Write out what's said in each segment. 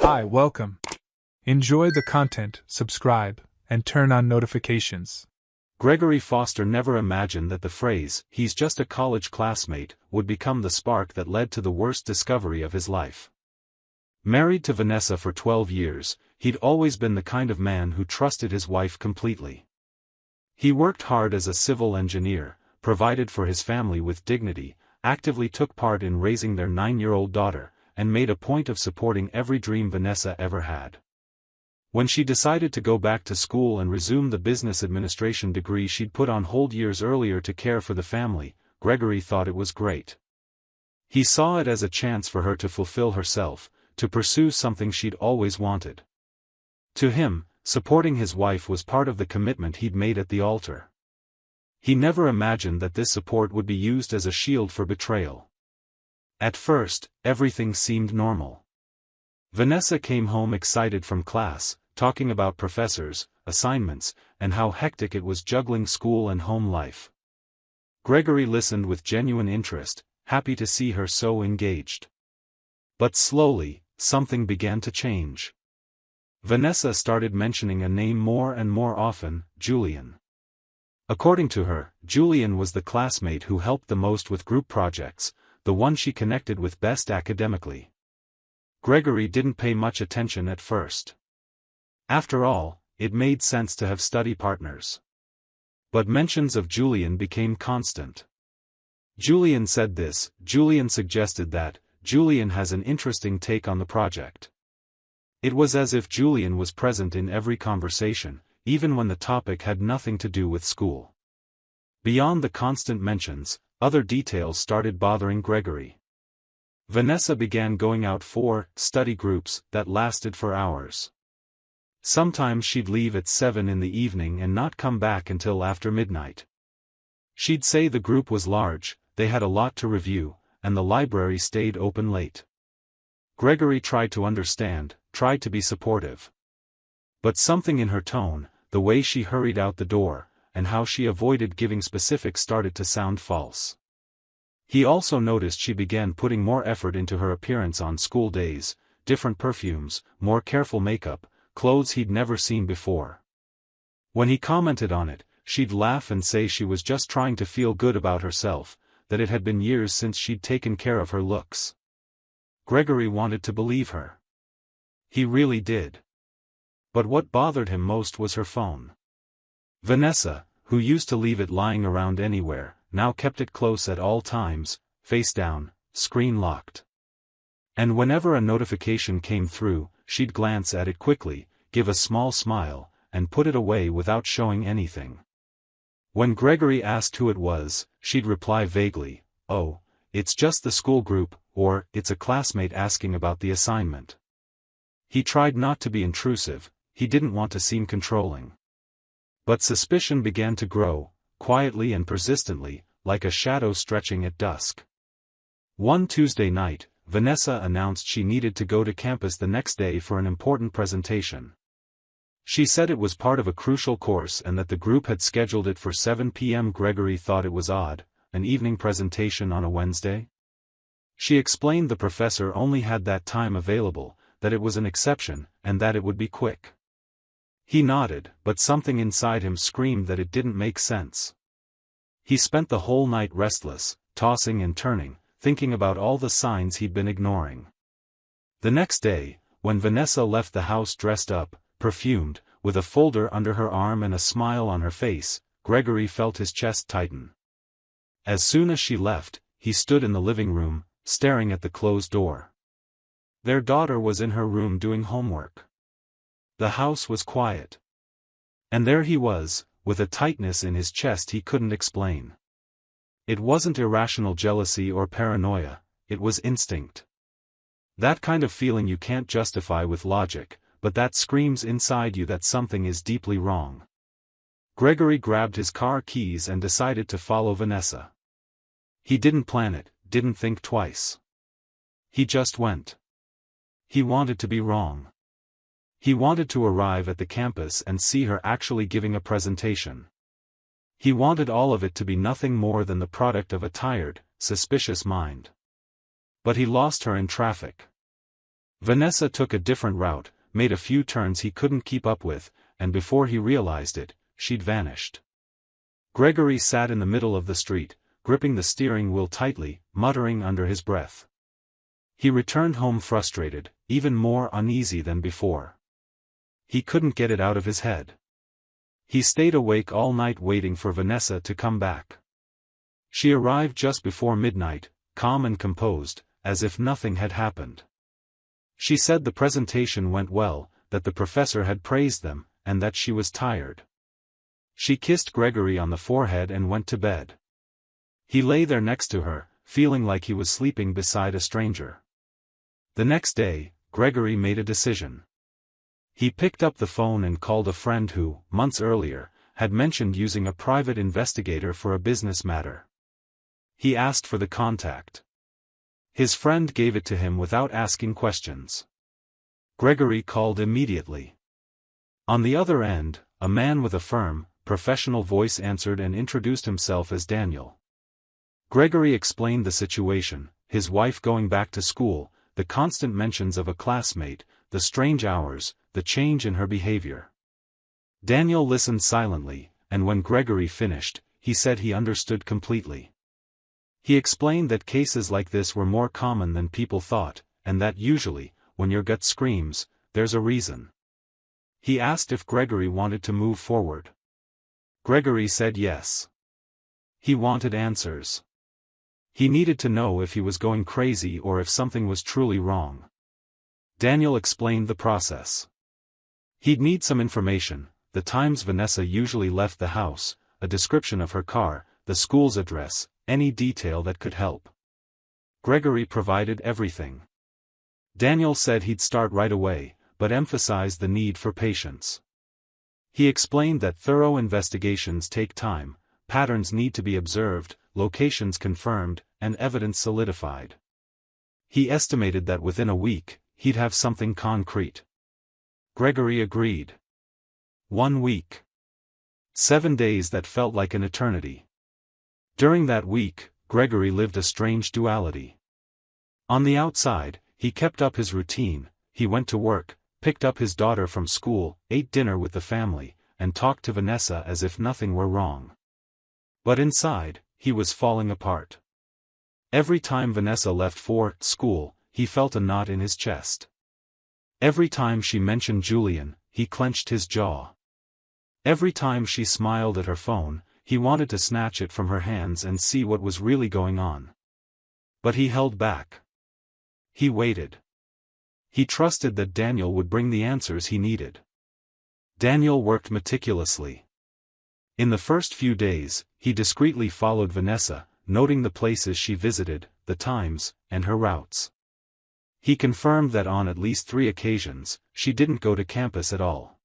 Hi, welcome. Enjoy the content, subscribe, and turn on notifications. Gregory Foster never imagined that the phrase, "he's just a college classmate," would become the spark that led to the worst discovery of his life. Married to Vanessa for 12 years, he'd always been the kind of man who trusted his wife completely. He worked hard as a civil engineer, provided for his family with dignity, actively took part in raising their 9-year-old daughter, and made a point of supporting every dream Vanessa ever had. When she decided to go back to school and resume the business administration degree she'd put on hold years earlier to care for the family, Gregory thought it was great. He saw it as a chance for her to fulfill herself, to pursue something she'd always wanted. To him, supporting his wife was part of the commitment he'd made at the altar. He never imagined that this support would be used as a shield for betrayal. At first, everything seemed normal. Vanessa came home excited from class, talking about professors, assignments, and how hectic it was juggling school and home life. Gregory listened with genuine interest, happy to see her so engaged. But slowly, something began to change. Vanessa started mentioning a name more and more often, Julian. According to her, Julian was the classmate who helped the most with group projects, the one she connected with best academically. Gregory didn't pay much attention at first. After all, it made sense to have study partners. But mentions of Julian became constant. Julian said this, Julian suggested that, Julian has an interesting take on the project. It was as if Julian was present in every conversation, even when the topic had nothing to do with school. Beyond the constant mentions, other details started bothering Gregory. Vanessa began going out for study groups that lasted for hours. Sometimes she'd leave at 7 in the evening and not come back until after midnight. She'd say the group was large, they had a lot to review, and the library stayed open late. Gregory tried to understand, tried to be supportive. But something in her tone, the way she hurried out the door, and how she avoided giving specifics started to sound false. He also noticed she began putting more effort into her appearance on school days, different perfumes, more careful makeup, clothes he'd never seen before. When he commented on it, she'd laugh and say she was just trying to feel good about herself, that it had been years since she'd taken care of her looks. Gregory wanted to believe her. He really did. But what bothered him most was her phone. Vanessa, who used to leave it lying around anywhere, now kept it close at all times, face down, screen locked. And whenever a notification came through, she'd glance at it quickly, give a small smile, and put it away without showing anything. When Gregory asked who it was, she'd reply vaguely, "Oh, it's just the school group," or "It's a classmate asking about the assignment." He tried not to be intrusive, he didn't want to seem controlling. But suspicion began to grow, quietly and persistently, like a shadow stretching at dusk. One Tuesday night, Vanessa announced she needed to go to campus the next day for an important presentation. She said it was part of a crucial course and that the group had scheduled it for 7 p.m. Gregory thought it was odd, an evening presentation on a Wednesday? She explained the professor only had that time available, that it was an exception, and that it would be quick. He nodded, but something inside him screamed that it didn't make sense. He spent the whole night restless, tossing and turning, thinking about all the signs he'd been ignoring. The next day, when Vanessa left the house dressed up, perfumed, with a folder under her arm and a smile on her face, Gregory felt his chest tighten. As soon as she left, he stood in the living room, staring at the closed door. Their daughter was in her room doing homework. The house was quiet. And there he was, with a tightness in his chest he couldn't explain. It wasn't irrational jealousy or paranoia, it was instinct. That kind of feeling you can't justify with logic, but that screams inside you that something is deeply wrong. Gregory grabbed his car keys and decided to follow Vanessa. He didn't plan it, didn't think twice. He just went. He wanted to be wrong. He wanted to arrive at the campus and see her actually giving a presentation. He wanted all of it to be nothing more than the product of a tired, suspicious mind. But he lost her in traffic. Vanessa took a different route, made a few turns he couldn't keep up with, and before he realized it, she'd vanished. Gregory sat in the middle of the street, gripping the steering wheel tightly, muttering under his breath. He returned home frustrated, even more uneasy than before. He couldn't get it out of his head. He stayed awake all night waiting for Vanessa to come back. She arrived just before midnight, calm and composed, as if nothing had happened. She said the presentation went well, that the professor had praised them, and that she was tired. She kissed Gregory on the forehead and went to bed. He lay there next to her, feeling like he was sleeping beside a stranger. The next day, Gregory made a decision. He picked up the phone and called a friend who, months earlier, had mentioned using a private investigator for a business matter. He asked for the contact. His friend gave it to him without asking questions. Gregory called immediately. On the other end, a man with a firm, professional voice answered and introduced himself as Daniel. Gregory explained the situation, his wife going back to school, the constant mentions of a classmate, the strange hours, the change in her behavior. Daniel listened silently, and when Gregory finished, he said he understood completely. He explained that cases like this were more common than people thought, and that usually, when your gut screams, there's a reason. He asked if Gregory wanted to move forward. Gregory said yes. He wanted answers. He needed to know if he was going crazy or if something was truly wrong. Daniel explained the process. He'd need some information, the times Vanessa usually left the house, a description of her car, the school's address, any detail that could help. Gregory provided everything. Daniel said he'd start right away, but emphasized the need for patience. He explained that thorough investigations take time, patterns need to be observed, locations confirmed, and evidence solidified. He estimated that within a week, he'd have something concrete. Gregory agreed. 1 week. 7 days that felt like an eternity. During that week, Gregory lived a strange duality. On the outside, he kept up his routine, he went to work, picked up his daughter from school, ate dinner with the family, and talked to Vanessa as if nothing were wrong. But inside, he was falling apart. Every time Vanessa left for school, he felt a knot in his chest. Every time she mentioned Julian, he clenched his jaw. Every time she smiled at her phone, he wanted to snatch it from her hands and see what was really going on. But he held back. He waited. He trusted that Daniel would bring the answers he needed. Daniel worked meticulously. In the first few days, he discreetly followed Vanessa, noting the places she visited, the times, and her routes. He confirmed that on at least 3 occasions, she didn't go to campus at all.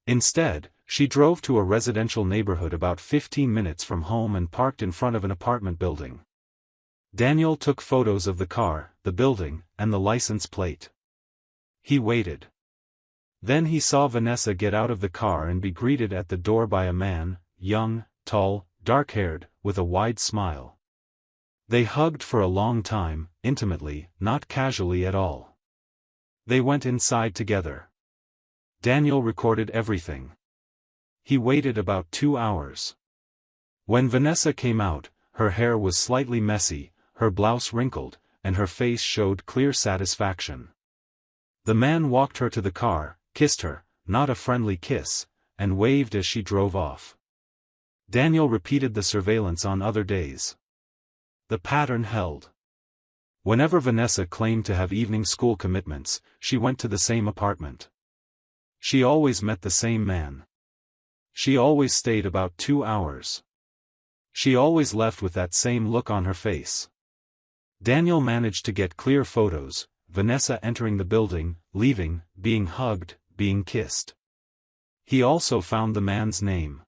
Instead, she drove to a residential neighborhood about 15 minutes from home and parked in front of an apartment building. Daniel took photos of the car, the building, and the license plate. He waited. Then he saw Vanessa get out of the car and be greeted at the door by a man, young, tall, dark-haired, with a wide smile. They hugged for a long time, intimately, not casually at all. They went inside together. Daniel recorded everything. He waited about 2 hours. When Vanessa came out, her hair was slightly messy, her blouse wrinkled, and her face showed clear satisfaction. The man walked her to the car, kissed her, not a friendly kiss, and waved as she drove off. Daniel repeated the surveillance on other days. The pattern held. Whenever Vanessa claimed to have evening school commitments, she went to the same apartment. She always met the same man. She always stayed about 2 hours. She always left with that same look on her face. Daniel managed to get clear photos, Vanessa entering the building, leaving, being hugged, being kissed. He also found the man's name.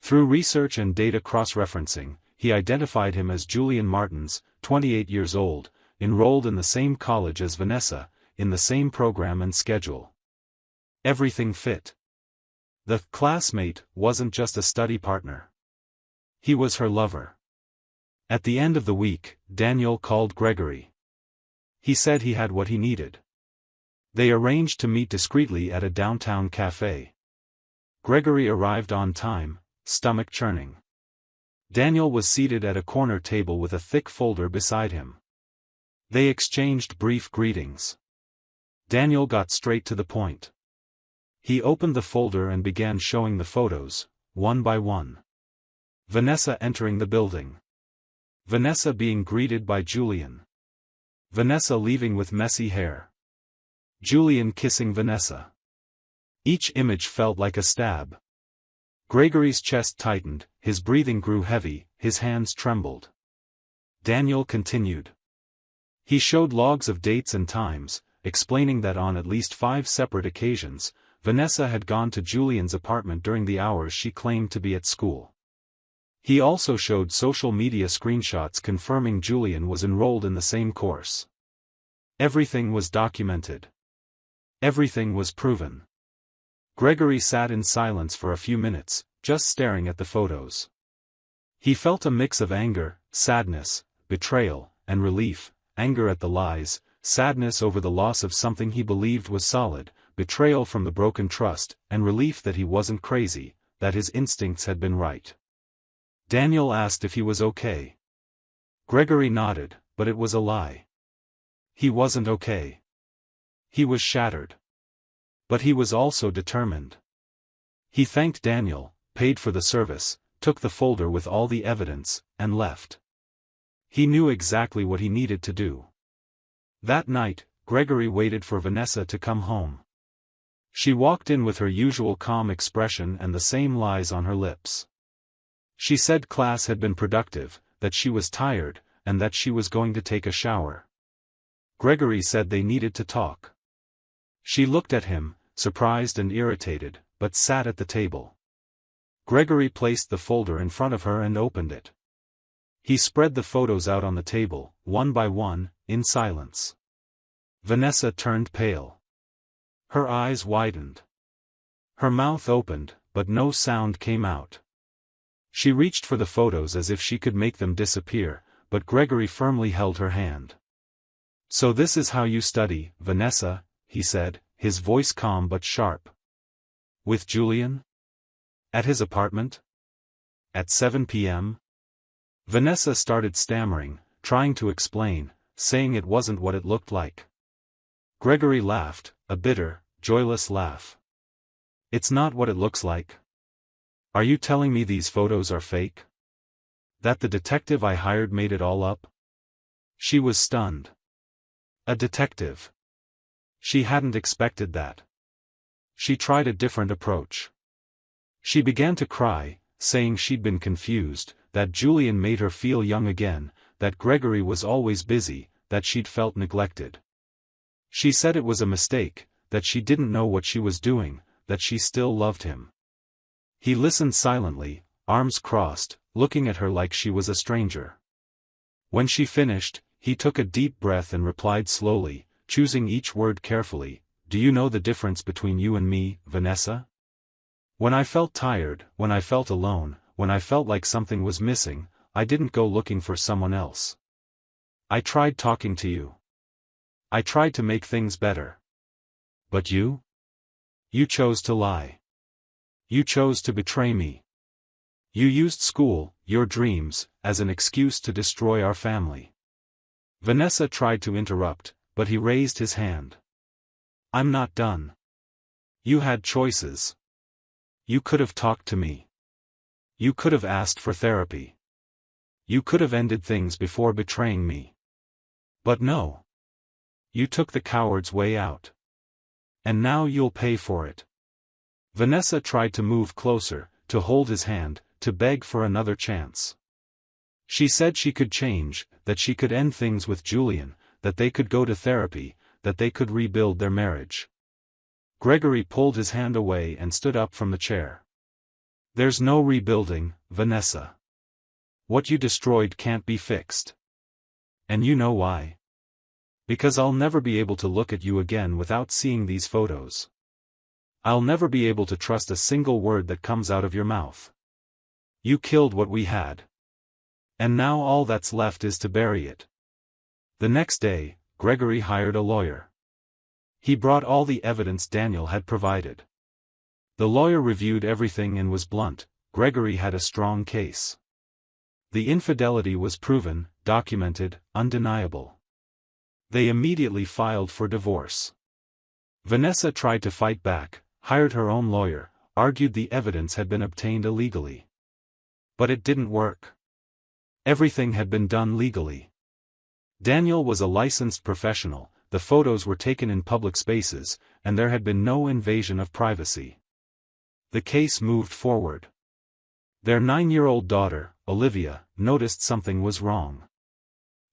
Through research and data cross-referencing, he identified him as Julian Martins, 28 years old, enrolled in the same college as Vanessa, in the same program and schedule. Everything fit. The classmate wasn't just a study partner. He was her lover. At the end of the week, Daniel called Gregory. He said he had what he needed. They arranged to meet discreetly at a downtown cafe. Gregory arrived on time, stomach churning. Daniel was seated at a corner table with a thick folder beside him. They exchanged brief greetings. Daniel got straight to the point. He opened the folder and began showing the photos, one by one. Vanessa entering the building. Vanessa being greeted by Julian. Vanessa leaving with messy hair. Julian kissing Vanessa. Each image felt like a stab. Gregory's chest tightened, his breathing grew heavy, his hands trembled. Daniel continued. He showed logs of dates and times, explaining that on at least 5 separate occasions, Vanessa had gone to Julian's apartment during the hours she claimed to be at school. He also showed social media screenshots confirming Julian was enrolled in the same course. Everything was documented. Everything was proven. Gregory sat in silence for a few minutes, just staring at the photos. He felt a mix of anger, sadness, betrayal, and relief, anger at the lies, sadness over the loss of something he believed was solid, betrayal from the broken trust, and relief that he wasn't crazy, that his instincts had been right. Daniel asked if he was okay. Gregory nodded, but it was a lie. He wasn't okay. He was shattered. But he was also determined. He thanked Daniel, paid for the service, took the folder with all the evidence, and left. He knew exactly what he needed to do. That night, Gregory waited for Vanessa to come home. She walked in with her usual calm expression and the same lies on her lips. She said class had been productive, that she was tired, and that she was going to take a shower. Gregory said they needed to talk. She looked at him, surprised and irritated, but sat at the table. Gregory placed the folder in front of her and opened it. He spread the photos out on the table, one by one, in silence. Vanessa turned pale. Her eyes widened. Her mouth opened, but no sound came out. She reached for the photos as if she could make them disappear, but Gregory firmly held her hand. "So this is how you study, Vanessa," he said, his voice calm but sharp. "With Julian? At his apartment? At 7 p.m.? Vanessa started stammering, trying to explain, saying it wasn't what it looked like. Gregory laughed, a bitter, joyless laugh. "It's not what it looks like? Are you telling me these photos are fake? That the detective I hired made it all up?" She was stunned. A detective. She hadn't expected that. She tried a different approach. She began to cry, saying she'd been confused, that Julian made her feel young again, that Gregory was always busy, that she'd felt neglected. She said it was a mistake, that she didn't know what she was doing, that she still loved him. He listened silently, arms crossed, looking at her like she was a stranger. When she finished, he took a deep breath and replied slowly, choosing each word carefully, "Do you know the difference between you and me, Vanessa? When I felt tired, when I felt alone, when I felt like something was missing, I didn't go looking for someone else. I tried talking to you. I tried to make things better. But you? You chose to lie. You chose to betray me. You used school, your dreams, as an excuse to destroy our family." Vanessa tried to interrupt, but he raised his hand. "I'm not done. You had choices. You could have talked to me. You could have asked for therapy. You could have ended things before betraying me. But no. You took the coward's way out. And now you'll pay for it." Vanessa tried to move closer, to hold his hand, to beg for another chance. She said she could change, that she could end things with Julian, that they could go to therapy, that they could rebuild their marriage. Gregory pulled his hand away and stood up from the chair. "There's no rebuilding, Vanessa. What you destroyed can't be fixed. And you know why? Because I'll never be able to look at you again without seeing these photos. I'll never be able to trust a single word that comes out of your mouth. You killed what we had. And now all that's left is to bury it." The next day, Gregory hired a lawyer. He brought all the evidence Daniel had provided. The lawyer reviewed everything and was blunt: Gregory had a strong case. The infidelity was proven, documented, undeniable. They immediately filed for divorce. Vanessa tried to fight back, hired her own lawyer, argued the evidence had been obtained illegally. But it didn't work. Everything had been done legally. Daniel was a licensed professional, the photos were taken in public spaces, and there had been no invasion of privacy. The case moved forward. Their 9-year-old daughter, Olivia, noticed something was wrong.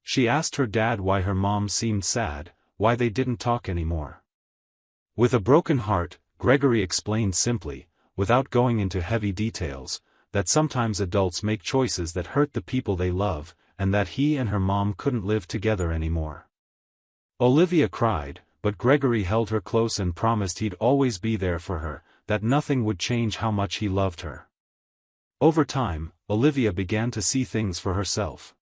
She asked her dad why her mom seemed sad, why they didn't talk anymore. With a broken heart, Gregory explained simply, without going into heavy details, that sometimes adults make choices that hurt the people they love, and that he and her mom couldn't live together anymore. Olivia cried, but Gregory held her close and promised he'd always be there for her, that nothing would change how much he loved her. Over time, Olivia began to see things for herself.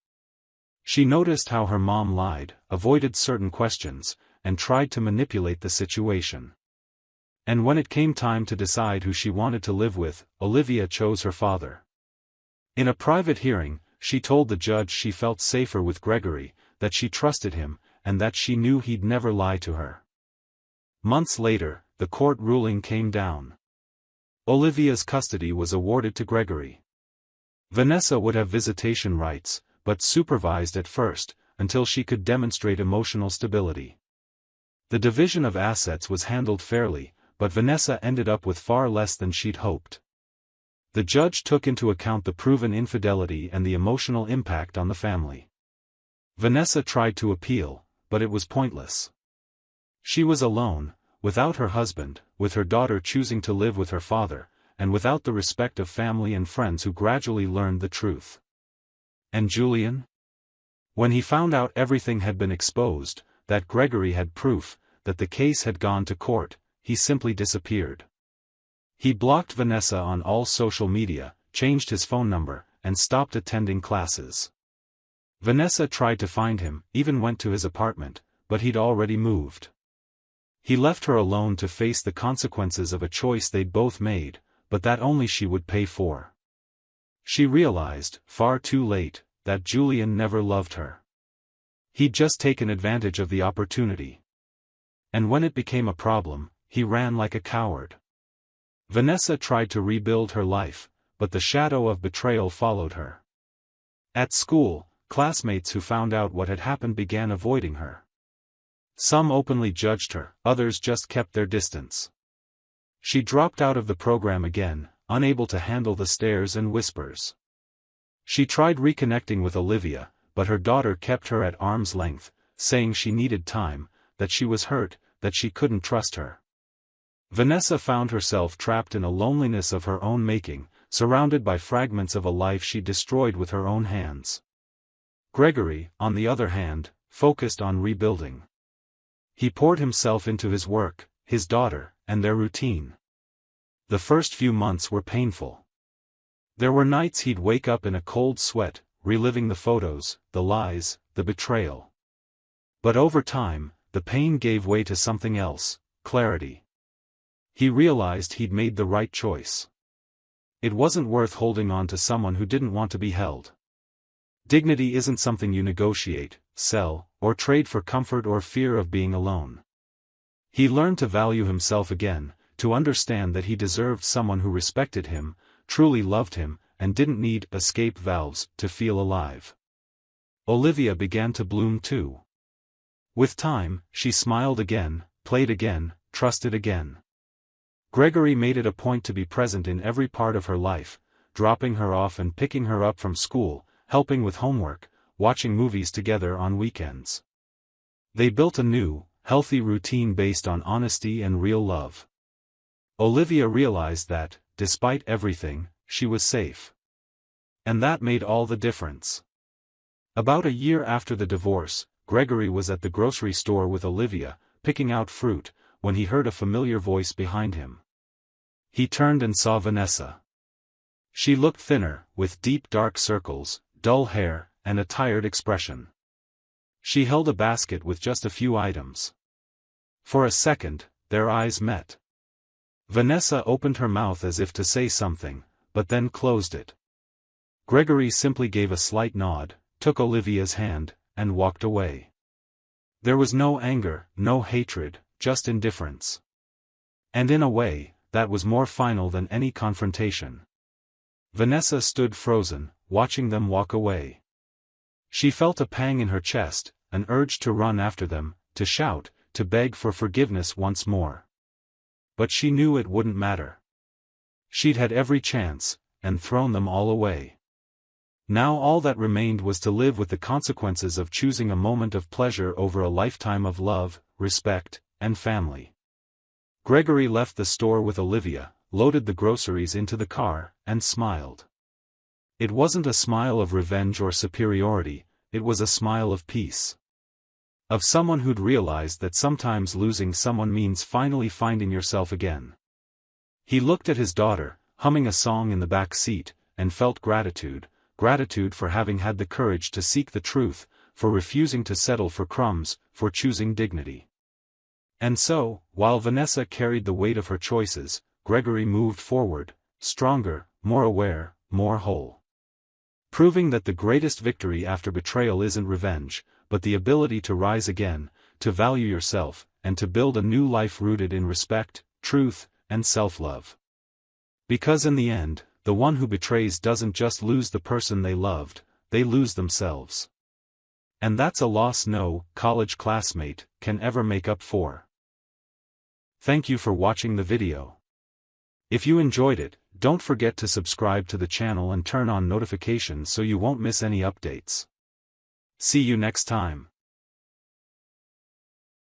She noticed how her mom lied, avoided certain questions, and tried to manipulate the situation. And when it came time to decide who she wanted to live with, Olivia chose her father. In a private hearing, she told the judge she felt safer with Gregory, that she trusted him, and that she knew he'd never lie to her. Months later, the court ruling came down. Olivia's custody was awarded to Gregory. Vanessa would have visitation rights, but supervised at first, until she could demonstrate emotional stability. The division of assets was handled fairly, but Vanessa ended up with far less than she'd hoped. The judge took into account the proven infidelity and the emotional impact on the family. Vanessa tried to appeal, but it was pointless. She was alone, without her husband, with her daughter choosing to live with her father, and without the respect of family and friends who gradually learned the truth. And Julian? When he found out everything had been exposed, that Gregory had proof, that the case had gone to court, he simply disappeared. He blocked Vanessa on all social media, changed his phone number, and stopped attending classes. Vanessa tried to find him, even went to his apartment, but he'd already moved. He left her alone to face the consequences of a choice they'd both made, but that only she would pay for. She realized, far too late, that Julian never loved her. He'd just taken advantage of the opportunity. And when it became a problem, he ran like a coward. Vanessa tried to rebuild her life, but the shadow of betrayal followed her. At school, classmates who found out what had happened began avoiding her. Some openly judged her, others just kept their distance. She dropped out of the program again, unable to handle the stares and whispers. She tried reconnecting with Olivia, but her daughter kept her at arm's length, saying she needed time, that she was hurt, that she couldn't trust her. Vanessa found herself trapped in a loneliness of her own making, surrounded by fragments of a life she destroyed with her own hands. Gregory, on the other hand, focused on rebuilding. He poured himself into his work, his daughter, and their routine. The first few months were painful. There were nights he'd wake up in a cold sweat, reliving the photos, the lies, the betrayal. But over time, the pain gave way to something else: clarity. He realized he'd made the right choice. It wasn't worth holding on to someone who didn't want to be held. Dignity isn't something you negotiate, sell, or trade for comfort or fear of being alone. He learned to value himself again, to understand that he deserved someone who respected him, truly loved him, and didn't need escape valves to feel alive. Olivia began to bloom too. With time, she smiled again, played again, trusted again. Gregory made it a point to be present in every part of her life, dropping her off and picking her up from school, helping with homework, watching movies together on weekends. They built a new, healthy routine based on honesty and real love. Olivia realized that, despite everything, she was safe. And that made all the difference. About a year after the divorce, Gregory was at the grocery store with Olivia, picking out fruit, when he heard a familiar voice behind him. He turned and saw Vanessa. She looked thinner, with deep dark circles, dull hair, and a tired expression. She held a basket with just a few items. For a second, their eyes met. Vanessa opened her mouth as if to say something, but then closed it. Gregory simply gave a slight nod, took Olivia's hand, and walked away. There was no anger, no hatred, just indifference. And in a way, that was more final than any confrontation. Vanessa stood frozen, watching them walk away. She felt a pang in her chest, an urge to run after them, to shout, to beg for forgiveness once more. But she knew it wouldn't matter. She'd had every chance, and thrown them all away. Now all that remained was to live with the consequences of choosing a moment of pleasure over a lifetime of love, respect, and family. Gregory left the store with Olivia, loaded the groceries into the car, and smiled. It wasn't a smile of revenge or superiority, it was a smile of peace. Of someone who'd realized that sometimes losing someone means finally finding yourself again. He looked at his daughter, humming a song in the back seat, and felt gratitude for having had the courage to seek the truth, for refusing to settle for crumbs, for choosing dignity. And so, while Vanessa carried the weight of her choices, Gregory moved forward, stronger, more aware, more whole. Proving that the greatest victory after betrayal isn't revenge, but the ability to rise again, to value yourself, and to build a new life rooted in respect, truth, and self-love. Because in the end, the one who betrays doesn't just lose the person they loved, they lose themselves. And that's a loss no college classmate can ever make up for. Thank you for watching the video. If you enjoyed it, don't forget to subscribe to the channel and turn on notifications so you won't miss any updates. See you next time.